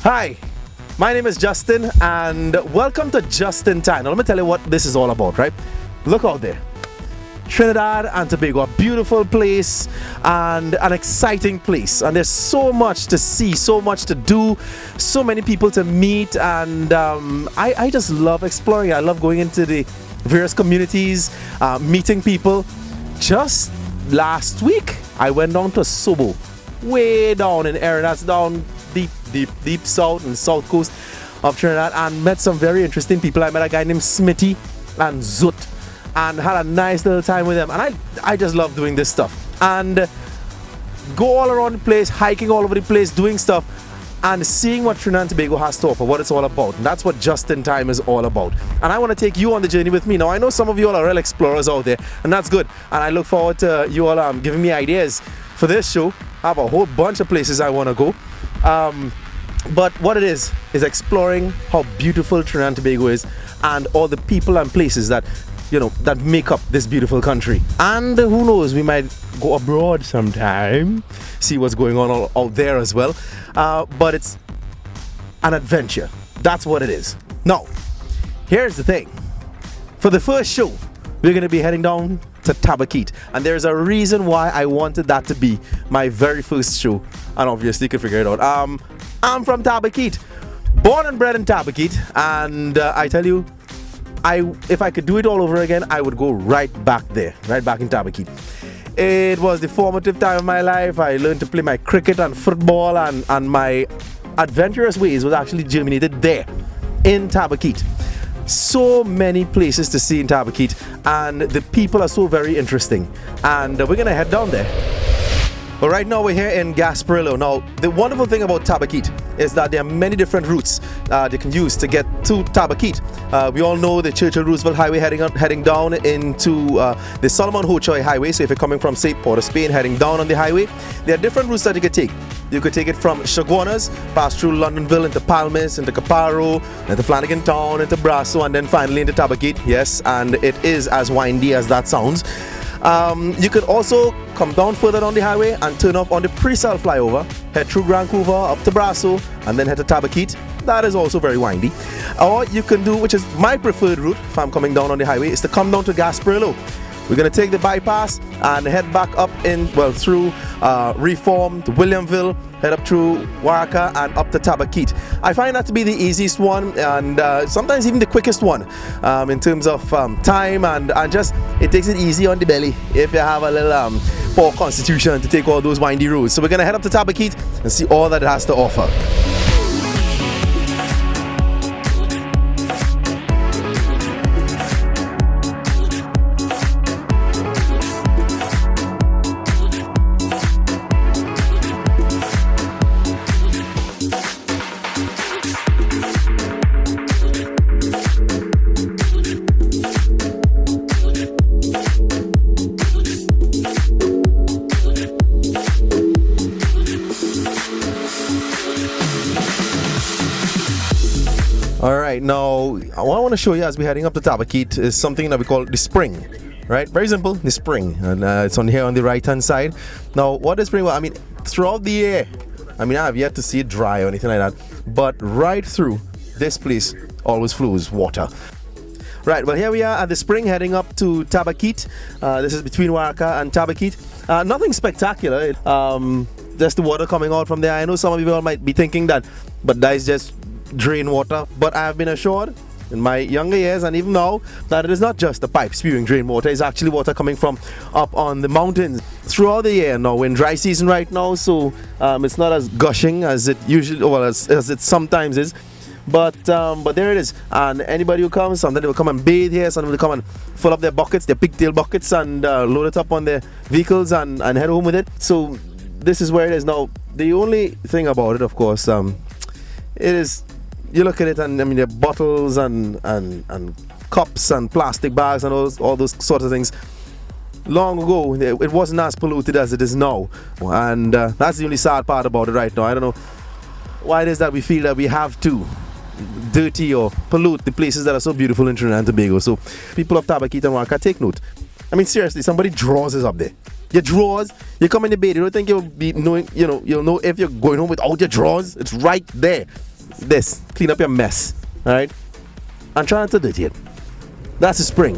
Hi, my name is Justin and welcome to Just in Time. Now let me tell you what this is all about, right? Look out there. Trinidad and Tobago, a beautiful place and an exciting place. And there's so much to see, so much to do, so many people to meet. And I just love exploring. I love going into the various communities, meeting people. Just last week, I went down to Sobo, way down in Erin. That's down deep south and south coast of Trinidad, and met some very interesting people. I met a guy named Smitty and Zut and had a nice little time with them, and I just love doing this stuff and go all around the place, hiking all over the place, doing stuff and seeing what Trinidad and Tobago has to offer, what it's all about. And that's what Just in Time is all about, and I want to take you on the journey with me. Now I know some of you all are real explorers out there, and that's good, and I look forward to you all giving me ideas for this show. I have a whole bunch of places I want to go. But what it is exploring how beautiful Trinidad and Tobago is and all the people and places that, you know, that make up this beautiful country. And who knows, we might go abroad sometime, see what's going on out there as well. But it's an adventure. That's what it is. Now, here's the thing. For the first show, we're going to be heading down to Tabaquite, and there's a reason why I wanted that to be my very first show, and obviously you can figure it out. I'm from Tabaquite, born and bred in Tabaquite, and I tell you, if I could do it all over again, I would go right back there, right back in Tabaquite. It was the formative time of my life. I learned to play my cricket and football, and my adventurous ways was actually germinated there in Tabaquite. So many places to see in Tabaquite, and the people are so very interesting, and we're gonna head down there. But right now we're here in Pereira. Now the wonderful thing about Tabaquite is that there are many different routes they can use to get to Tabaquite. We all know the Churchill Roosevelt Highway heading down into the Solomon Hochoy Highway. So if you're coming from, say, Port of Spain, heading down on the highway, there are different routes that you could take. You could take it from Chaguanas, pass through Londonville, into Palmas, into Caparo, into Flanagan Town, into Brasso, and then finally into Tabaquite. Yes, and it is as windy as that sounds. You could also come down further down the highway and turn off on the pre-sal flyover, head through Grand Couva up to Brasso, and then head to Tabaquite. That is also very windy. Or you can do, which is my preferred route if I'm coming down on the highway, is to come down to Gasparillo. We're going to take the bypass and head back up through Reform to Williamville, head up through Waraka and up to Tabaquite. I find that to be the easiest one, and sometimes even the quickest one in terms of time, and just it takes it easy on the belly if you have a little poor constitution to take all those windy roads. So we're going to head up to Tabaquite and see all that it has to offer. Alright, now what I want to show you as we're heading up to Tabaquite is something that we call the spring. Right? Very simple, the spring. And it's on here on the right hand side. Now what the spring, well, I mean, throughout the year, I mean, I have yet to see it dry or anything like that, but right through this place always flows water. Right, well, here we are at the spring heading up to Tabaquite. This is between Waraka and Tabaquite. Nothing spectacular, just the water coming out from there. I know some of you all might be thinking that, but that is just drain water, but I have been assured in my younger years and even now that it is not just the pipe spewing drain water. It's actually water coming from up on the mountains throughout the year. Now we're in dry season right now, so it's not as gushing as it usually, well, as it sometimes is, but there it is. And anybody who comes, somebody will come and bathe here, somebody will come and fill up their buckets, their pigtail buckets, and load it up on their vehicles and head home with it. So this is where it is. Now the only thing about it, of course, it is, you look at it and I mean there are bottles and cups and plastic bags and all those sorts of things. Long ago it wasn't as polluted as it is now, and that's the only sad part about it right now. I don't know why it is that we feel that we have to dirty or pollute the places that are so beautiful in Trinidad and Tobago. So people of Tabaquite and Waraka, take note. I mean, seriously, somebody draws is up there. Your drawers, you come in the bed, you don't think you'll be knowing, you'll know if you're going home without your drawers. It's right there. this, clean up your mess, all right? And try not to dirty it. That's a spring.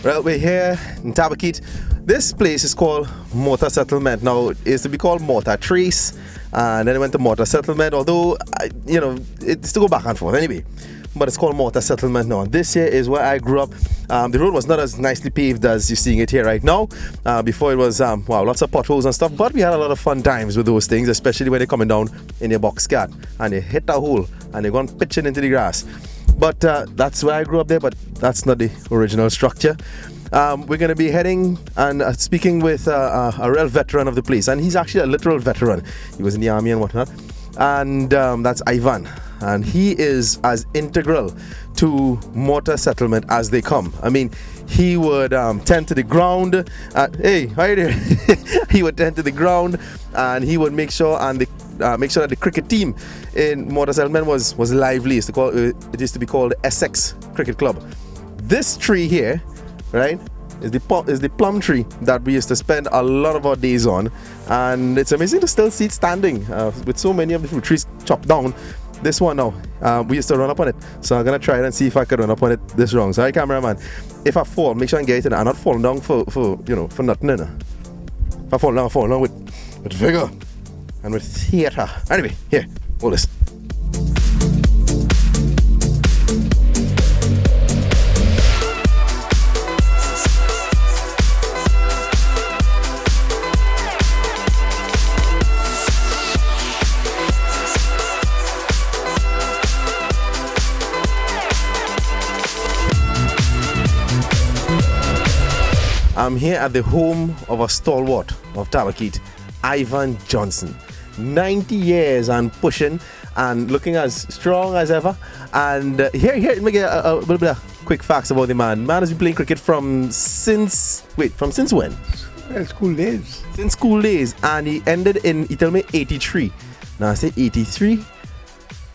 Well, we're here in Tabaquite. This place is called Mortar Settlement. Now, it used to be called Mortar Trace, and then it went to Mortar Settlement, although, it's to go back and forth anyway. But it's called Mortar Settlement now. This here is where I grew up. The road was not as nicely paved as you're seeing it here right now. Before it was, lots of potholes and stuff, but we had a lot of fun times with those things, especially when they're coming down in your box cat and they hit a hole and they're going pitching into the grass. But that's where I grew up there, but that's not the original structure. We're going to be heading and speaking with a real veteran of the place, and he's actually a literal veteran. He was in the army and whatnot, and that's Ivan, and he is as integral to Mortar Settlement as they come. I mean, he would tend to the ground. Hey, hi there. He would tend to the ground, and he would make sure that the cricket team in Mortar Settlement was lively. It used to be called the Essex Cricket Club. This tree here, right, is the plum tree that we used to spend a lot of our days on, and it's amazing to still see it standing with so many of the fruit trees chopped down. This one now, we used to run up on it, so I'm gonna try it and see if I could run up on it this wrong. Sorry, cameraman. If I fall, make sure I get it and not fall down for nothing. If I fall down with vigor and with theatre. Anyway, here, hold this. I'm here at the home of a stalwart of Tabaquite, Ivan Johnson. 90 years and pushing and looking as strong as ever. And here, let me get a little bit of quick facts about the man. Man has been playing cricket since when? School days. Since school days. And he ended he told me 83. Now I say 83.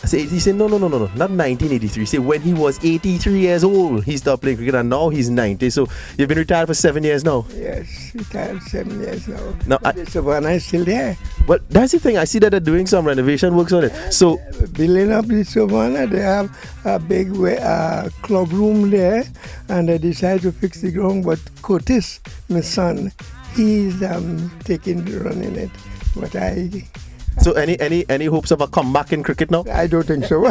I say 80. He said, no, not 1983. He said when he was 83 years old, he stopped playing cricket, and now he's 90. So you've been retired for 7 years now? Yes, retired 7 years now. Now, the Savannah is still there. Well, that's the thing. I see that they're doing some renovation works on it. So, building up the Savannah, they have a big club room there, and they decided to fix the ground. But Curtis, my son, he's taking the run in it. But So any hopes of a comeback in cricket now? I don't think so.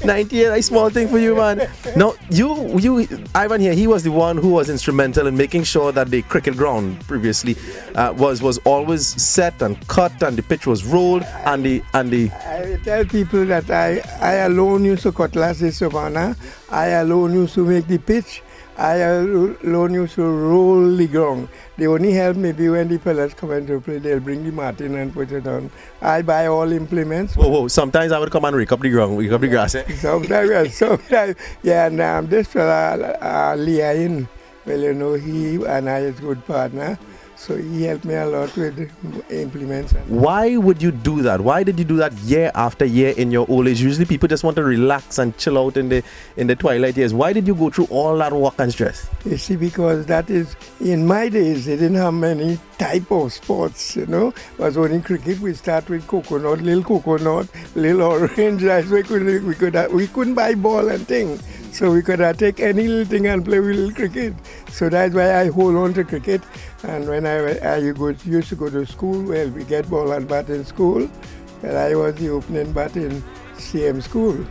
98, a small thing for you, man. Now, you, Ivan here, he was the one who was instrumental in making sure that the cricket ground previously was always set and cut, and the pitch was rolled, and the. I tell people that I alone used to cutlass the Savannah. I alone used to make the pitch. I alone used to roll the ground. They only help maybe when the fellas come into play, they'll bring the Martin and put it on. I buy all implements. Whoa, sometimes I would come and rake up the ground, rake up the grass. Sometimes, yeah, and this fella, Liain, well, he and I is good partner. So he helped me a lot with implements. Why would you do that? Why did you do that year after year in your old age? Usually people just want to relax and chill out in the twilight years. Why did you go through all that work and stress? You see, because that is, in my days, they didn't have many type of sports, It was only cricket. We start with coconut, little orange. That's why we couldn't buy ball and thing. So we could take any little thing and play with little cricket. So that's why I hold on to cricket. And when I used to go to school, well, we get ball and bat in school. Well, I was the opening bat in CM school.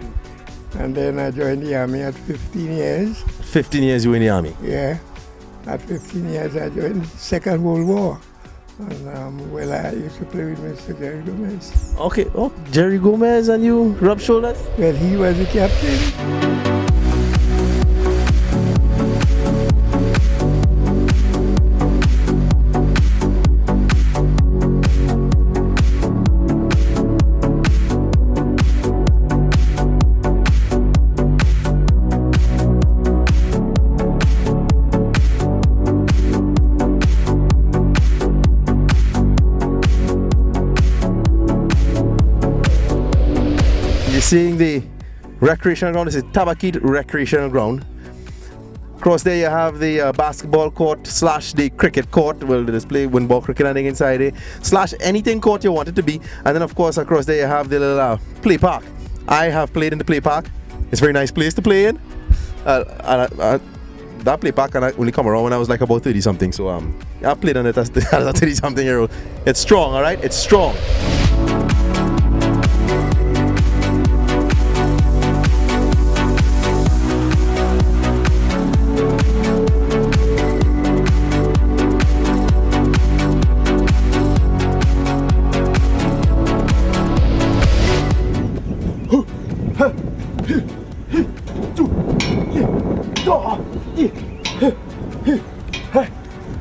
And then I joined the army at 15 years. 15 years you were in the army? Yeah. At 15 years I joined the Second World War. And I used to play with Mr. Jerry Gomez. Okay, Jerry Gomez, and you rub shoulders? Well, he was the captain. seeing the recreational ground. This is Tabaquite recreational ground. Across there you have the basketball court slash the cricket court. Well, they display wind ball cricket and inside there slash anything court you want it to be. And then of course across there you have the little play park. I have played in the play park. It's a very nice place to play in. That play park, and I only come around when I was like about 30 something. So I played on it as a 30 something year old. It's strong, all right? It's strong.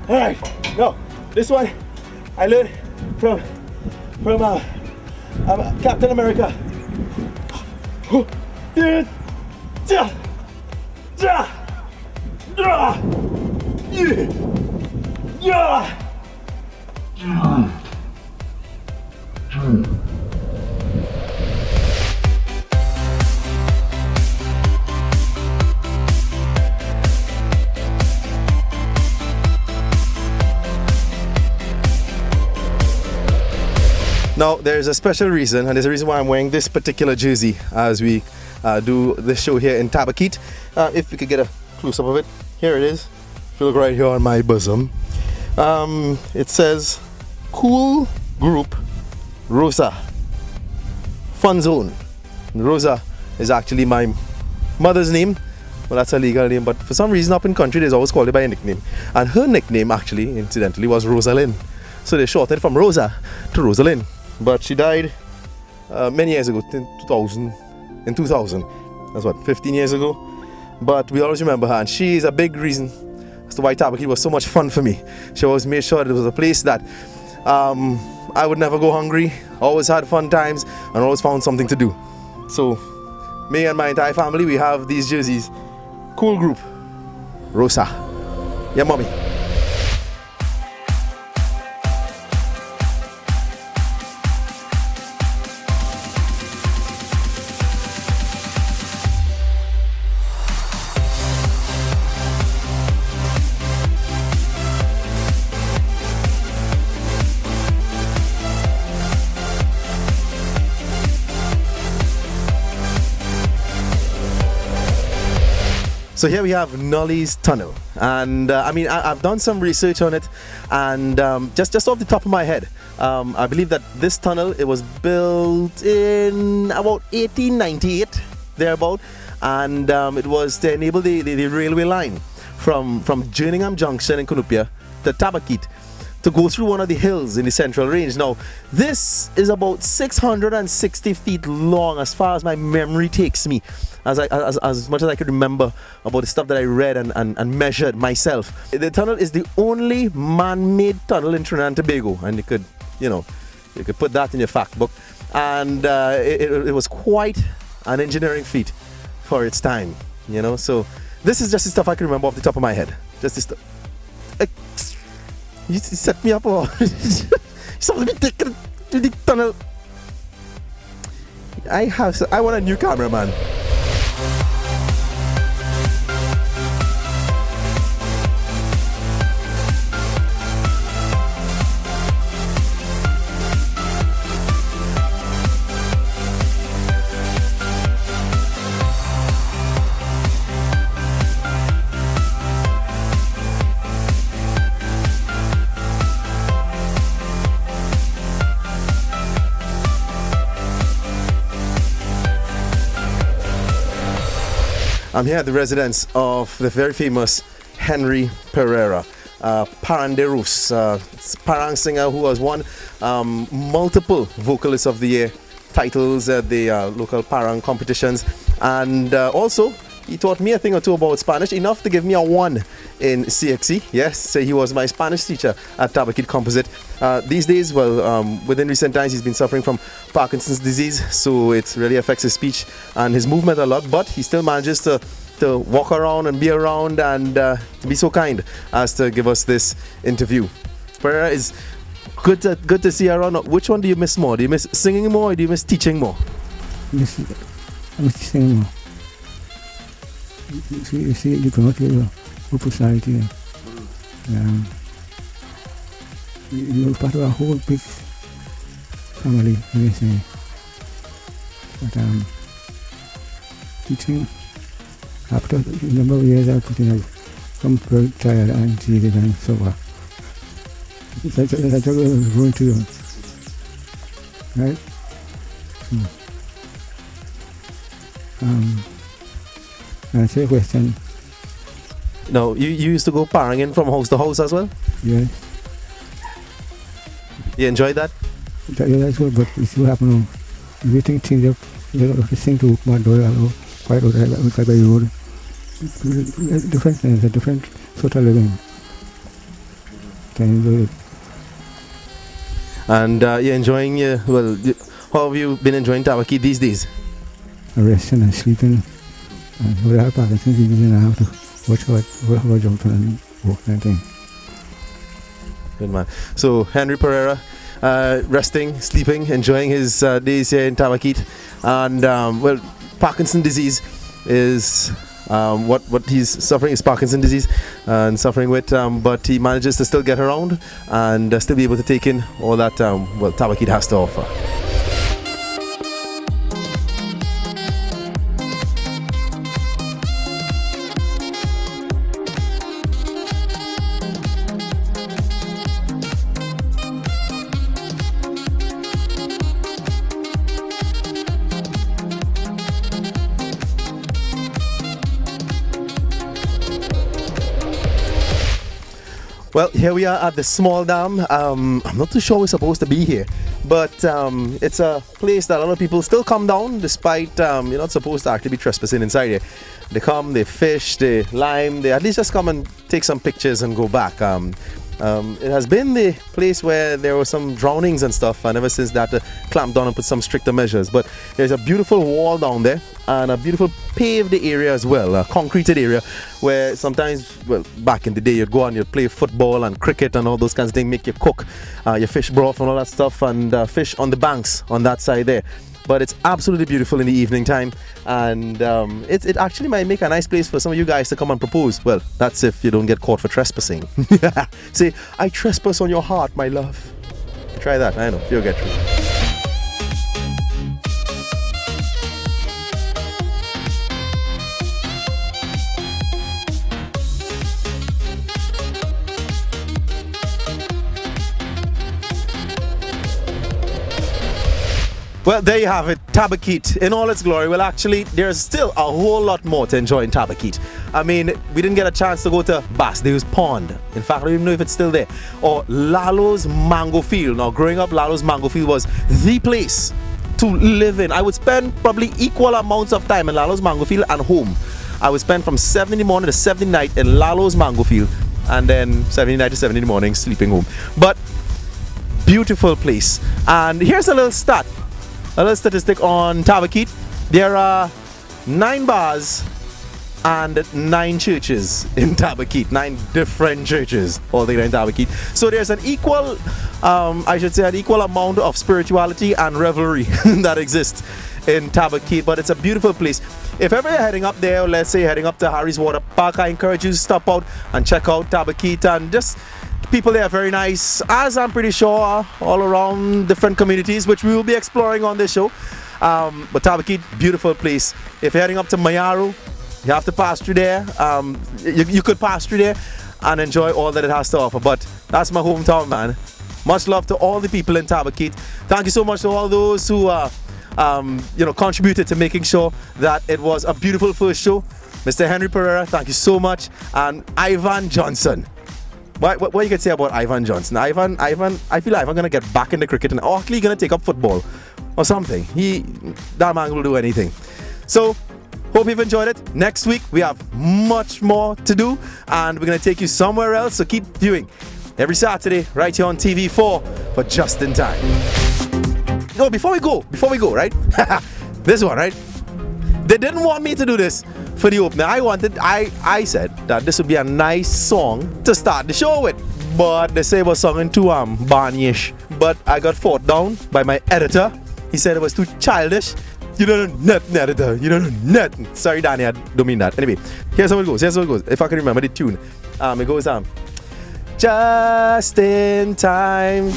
Alright, now this one I learned from Captain America. Now, there's a special reason, and there's a reason why I'm wearing this particular jersey as we do this show here in Tabaquite. If we could get a close-up of it. Here it is. If you look right here on my bosom. It says, Cool Group Rosa. Fun Zone. Rosa is actually my mother's name. Well, that's a legal name, but for some reason up in country, they always called it by a nickname. And her nickname, actually, incidentally, was Rosalind. So they shortened from Rosa to Rosalind. But she died many years ago, in 2000. That's what, 15 years ago? But we always remember her, and she is a big reason as to why Tabaquite was so much fun for me. She always made sure that it was a place that I would never go hungry, always had fun times, and always found something to do. So, me and my entire family, we have these jerseys. Cool Group Rosa. Yeah, mommy. So here we have Nollies Tunnel, and I've done some research on it, and just off the top of my head, I believe that this tunnel, it was built in about 1898 thereabout, and it was to enable the railway line from Jerningham Junction in Cunupia to Tabaquite to go through one of the hills in the Central Range. Now, this is about 660 feet long as far as my memory takes me, as much as I could remember about the stuff that I read and measured myself. The tunnel is the only man-made tunnel in Trinidad and Tobago, and you could put that in your fact book. And it was quite an engineering feat for its time, So this is just the stuff I can remember off the top of my head. Just the stuff. You set me up, or something to take to the tunnel. I want a new cameraman. I'm here at the residence of the very famous Henry Pereira, Paranderos, Parang singer who has won multiple Vocalist of the Year titles at the local Parang competitions, and also he taught me a thing or two about Spanish, enough to give me a 1 in CXC. Yes, so he was my Spanish teacher at Tabaquite Composite. These days, within recent times, he's been suffering from Parkinson's disease, so it really affects his speech and his movement a lot, but he still manages to walk around and be around and to be so kind as to give us this interview. Pereira, is good to see you around. Which one do you miss more? Do you miss singing more, or do you miss teaching more? I'm saying, you see, you come out here, good personality. You're part of a whole big family, let me say. But teaching, after a number of years, I put in a some very tired and jaded and sober. That's what I was going to do. Right? Answer your question. No, you used to go paranging from house to house as well? Yes. You enjoyed that? That's good, but you see what happened now. Everything changed up. You know, the thing to my door, quite outside by the road. Different things, a different sort of living. Can enjoy it. And you're enjoying how have you been enjoying Tabaquite these days? Resting and sleeping. And when I have Parkinson's disease, I have to watch how I jump and walk and thing. Good man. So Henry Pereira, resting, sleeping, enjoying his days here in Tabaquite. And Parkinson's disease is what he's suffering is Parkinson's disease and suffering with, but he manages to still get around and still be able to take in all that Tabaquite has to offer. Well, here we are at the small dam. I'm not too sure we're supposed to be here, but it's a place that a lot of people still come down despite you're not supposed to actually be trespassing inside here. They come, they fish, they lime, they at least just come and take some pictures and go back. It has been the place where there were some drownings and stuff, and ever since that clamped down and put some stricter measures. But there's a beautiful wall down there and a beautiful paved area as well, a concreted area where sometimes, back in the day you'd go and you'd play football and cricket and all those kinds of things, make you cook your fish broth and all that stuff, and fish on the banks on that side there. But it's absolutely beautiful in the evening time, and it actually might make a nice place for some of you guys to come and propose. Well, that's if you don't get caught for trespassing. Say, I trespass on your heart, my love. Try that, I know, you'll get through. Well, there you have it, Tabaquite in all its glory. Well, actually, there's still a whole lot more to enjoy in Tabaquite. I mean, we didn't get a chance to go to Basdale's Pond. In fact, I don't even know if it's still there. Or Lalo's Mango Field. Now, growing up, Lalo's Mango Field was the place to live in. I would spend probably equal amounts of time in Lalo's Mango Field and home. I would spend from 7 in the morning to 7 in the night in Lalo's Mango Field, and then 7 in the night to 7 in the morning sleeping home. But beautiful place. And here's a little stat. A little statistic on Tabaquite. There are 9 bars and 9 churches in Tabaquite. 9 different churches altogether in Tabaquite. So there's an equal, I should say, an equal amount of spirituality and revelry that exists in Tabaquite. But it's a beautiful place. If ever you're heading up there, or let's say heading up to Harry's Water Park, I encourage you to stop out and check out Tabaquite, and just people there are very nice, as I'm pretty sure are all around different communities, which we will be exploring on this show. But Tabaquite, beautiful place. If you're heading up to Mayaro, you have to pass through there. You could pass through there and enjoy all that it has to offer. But that's my hometown, man. Much love to all the people in Tabaquite. Thank you so much to all those who contributed to making sure that it was a beautiful first show. Mr. Henry Pereira, thank you so much. And Ivan Johnson. What you can say about Ivan Johnson? Ivan, I feel like Ivan gonna get back into cricket and actually gonna take up football or something. That man will do anything. So, hope you've enjoyed it. Next week we have much more to do, and we're gonna take you somewhere else. So keep viewing every Saturday right here on TV4 for Just in Time. No, before we go, right? This one, right? They didn't want me to do this for the opener. I said that this would be a nice song to start the show with, but they say it was sung in too Barney-ish. But I got fought down by my editor. He said it was too childish. You don't know nothing, editor. You don't know nothing. Sorry, Danny, I don't mean that. Anyway, here's how it goes. If I can remember the tune. It goes, just in time.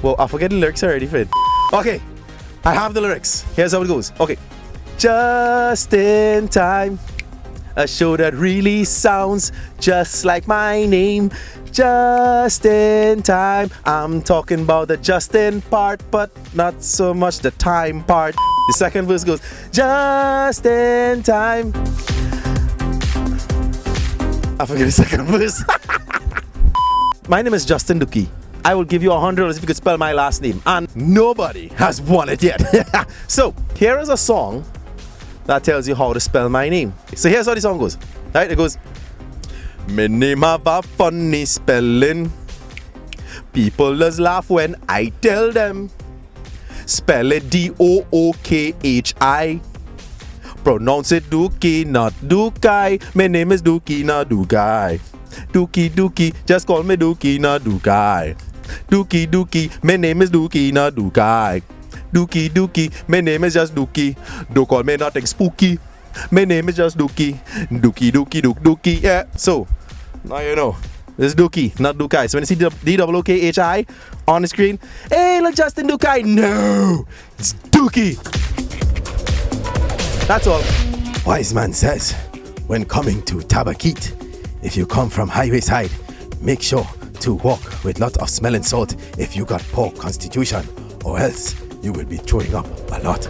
Well, I forget the lyrics already, Fred. Okay, I have the lyrics. Here's how it goes. Okay. Just in time. A show that really sounds just like my name. Just in time. I'm talking about the Justin part, but not so much the time part. The second verse goes, just in time. I forget the second verse. My name is Justin Duki. I will give you $100 if you could spell my last name. And nobody has won it yet. So, here is a song that tells you how to spell my name. So here's how the song goes. Right? It goes, my name have a funny spelling. People just laugh when I tell them. Spell it Dookhi. Pronounce it Dookie, not Dookai. My name is Dookie, not Dookai. Dookie, just call me Dookie, not Dookai. Dookie, my name is Dookie, not Dookai. Dookie, my name is just Dookie. Don't call me nothing spooky. My name is just Dookie. Dookie. Yeah. So, now you know. This is Dookie, not Dookai. So when you see Dookhi on the screen, hey, look, Justin Dookai. No, it's Dookie. That's all. Wise man says, when coming to Tabaquite, if you come from highway side, make sure to walk with lot of smelling salt if you got poor constitution, or else you will be throwing up a lot.